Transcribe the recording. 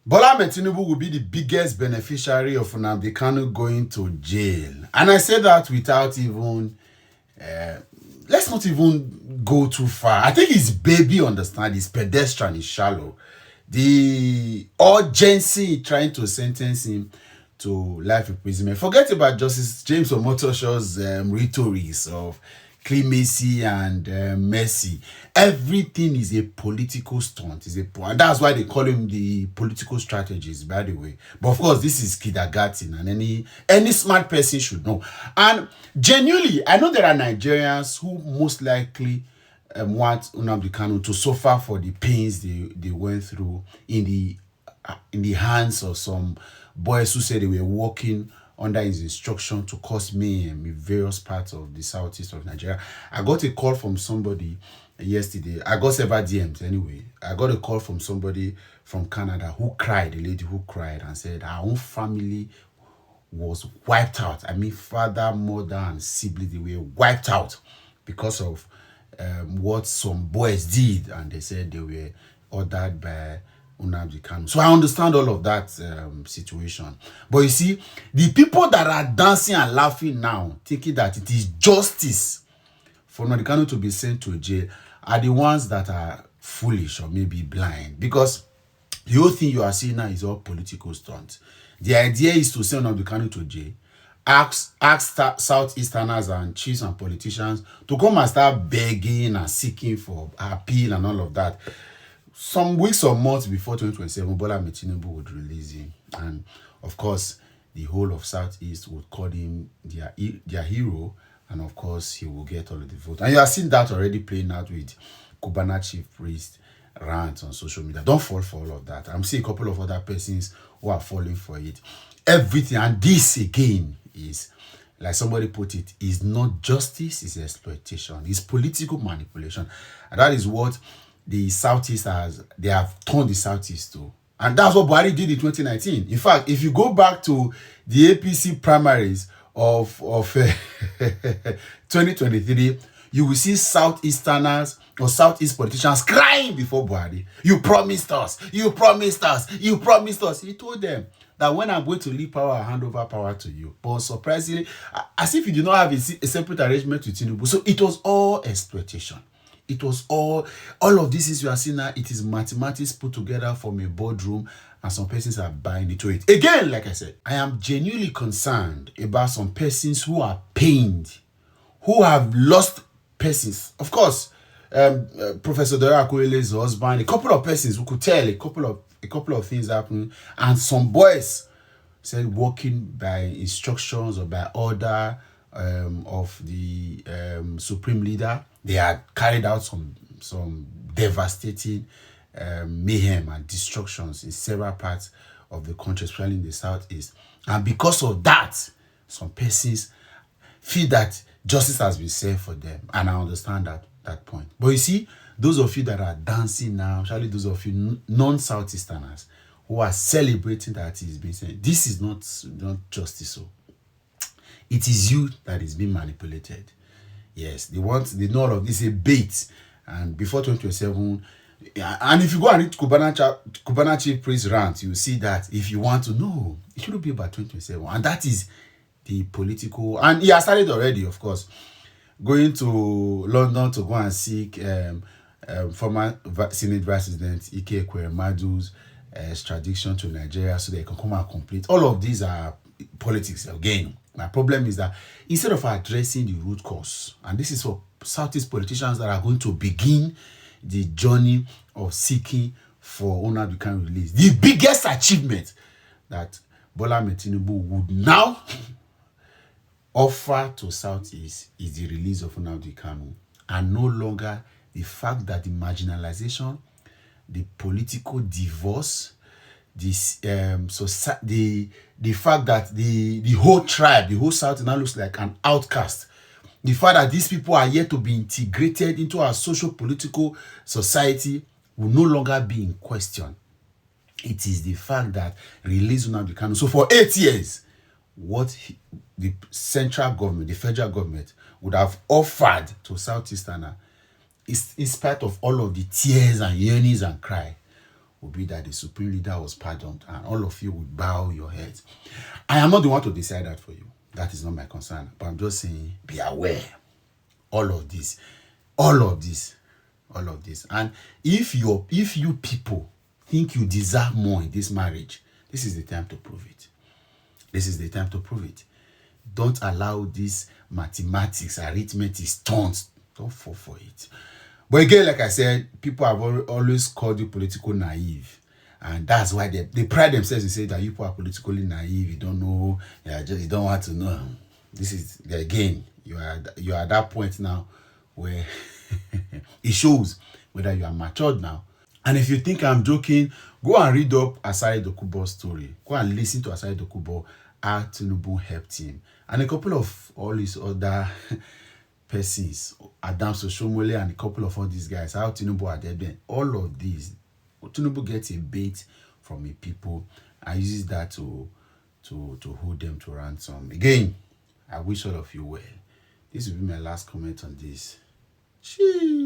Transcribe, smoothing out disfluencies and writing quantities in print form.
Bola Ahmed Tinubu will be the biggest beneficiary of Nnamdi Kanu going to jail. And I say that without even, let's not even go too far. I think his baby understand, his pedestrian is shallow. The urgency trying to sentence him to life imprisonment. Forget about Justice James Omotoshaw's rhetorics of clemency and mercy. Everything is a political stunt. And that's why they call him the political strategist, by the way. But of course, this is kindergarten, and any smart person should know. And genuinely, I know there are Nigerians who most likely want Nnamdi Kanu to suffer for the pains they went through in the hands of some boys who said they were working under his instruction to cause mayhem in various parts of the southeast of Nigeria. I got a call from somebody yesterday. I got several DMs anyway. I got a call from somebody from Canada who cried, a lady who cried and said her own family was wiped out. I mean, father, mother, and siblings, they were wiped out because of what some boys did, and they said they were ordered by Nnamdi Kanu. So I understand all of that situation. But you see, the people that are dancing and laughing now, thinking that it is justice for Nnamdi Kanu to be sent to jail, are the ones that are foolish or maybe blind. Because the whole thing you are seeing now is all political stunt. The idea is to send Nnamdi Kanu to jail, ask Southeasterners and chiefs and politicians to come and start begging and seeking for appeal and all of that. Some weeks or months before 2027, Bola Ahmed Tinubu would release him. And of course, the whole of Southeast would call him their hero. And of course, he will get all of the votes. And you have seen that already playing out with Cubana chief priest rants on social media. Don't fall for all of that. I'm seeing a couple of other persons who are falling for it. Everything. And this again is, like somebody put it, is not justice, it's exploitation. It's political manipulation. And that is what the Southeast they have turned the Southeast to. And that's what Buhari did in 2019. In fact, if you go back to the APC primaries of 2023, you will see Southeasterners or Southeast politicians crying before Buhari. You promised us, you promised us, you promised us. He told them that when I'm going to leave power, I hand over power to you. But surprisingly, as if he did not have a separate arrangement with Tinubu. So it was all exploitation. It was all of this is you are seeing now, it is mathematics put together from a boardroom, and some persons are buying into it. Again, like I said, I am genuinely concerned about some persons who are pained, who have lost persons. Of course, Professor Dora Akuele's husband, a couple of persons who could tell a couple of things happening, and some boys said working by instructions or by order of the supreme leader, they had carried out some devastating mayhem and destructions in several parts of the country, especially in the southeast. And because of that, some persons feel that justice has been served for them. And I understand that point. But you see, those of you that are dancing now, especially those of you non-Southeasterners who are celebrating that it's been said, this is not justice. So it is you that is being manipulated. Yes, they know all of this is a bait. And before 2027, and if you go and read Cubana chief priest rant, you will see that if you want to know, it shouldn't be about 2027. And that is the political, and he has started already, of course, going to London to go and seek former Senate Vice President Ike Ekweremadu's extradition to Nigeria so they can come and complete. All of these are politics again. My problem is that instead of addressing the root cause, and this is for Southeast politicians that are going to begin the journey of seeking for Nnamdi Kanu release, the biggest achievement that Bola Ahmed Tinubu would now offer to Southeast is the release of Nnamdi Kanu, and no longer the fact that the marginalization, the political divorce, this the fact that the whole tribe, the whole South now looks like an outcast. The fact that these people are yet to be integrated into our social political society will no longer be in question. It is the fact that release Nnamdi Kanu. So for 8 years, what the central government, the federal government would have offered to Southeasterner, is in spite of all of the tears and yearnings and cry, will be that the supreme leader was pardoned and all of you will bow your heads. I am not the one to decide that for you. That is not my concern. But I'm just saying, be aware. All of this. And if you people think you deserve more in this marriage, this is the time to prove it. Don't allow this mathematics, arithmetic, stunts. Don't fall for it. But again, like I said, people have always called you political naive. And that's why they pride themselves in saying that you people are politically naive. You don't know. You don't want to know. This is, again, you are at that point now where it shows whether you are matured now. And if you think I'm joking, go and read up Asari Dokubo's story. Go and listen to Asari Dokubo, how Tinubu helped him. And a couple of all his other persons, Adam Soshomole and a couple of all these guys, how Tinubu are dead. All of these, Tinubu gets a bait from the people and uses that to hold them to ransom. Again, I wish all of you well. This will be my last comment on this. Sheesh.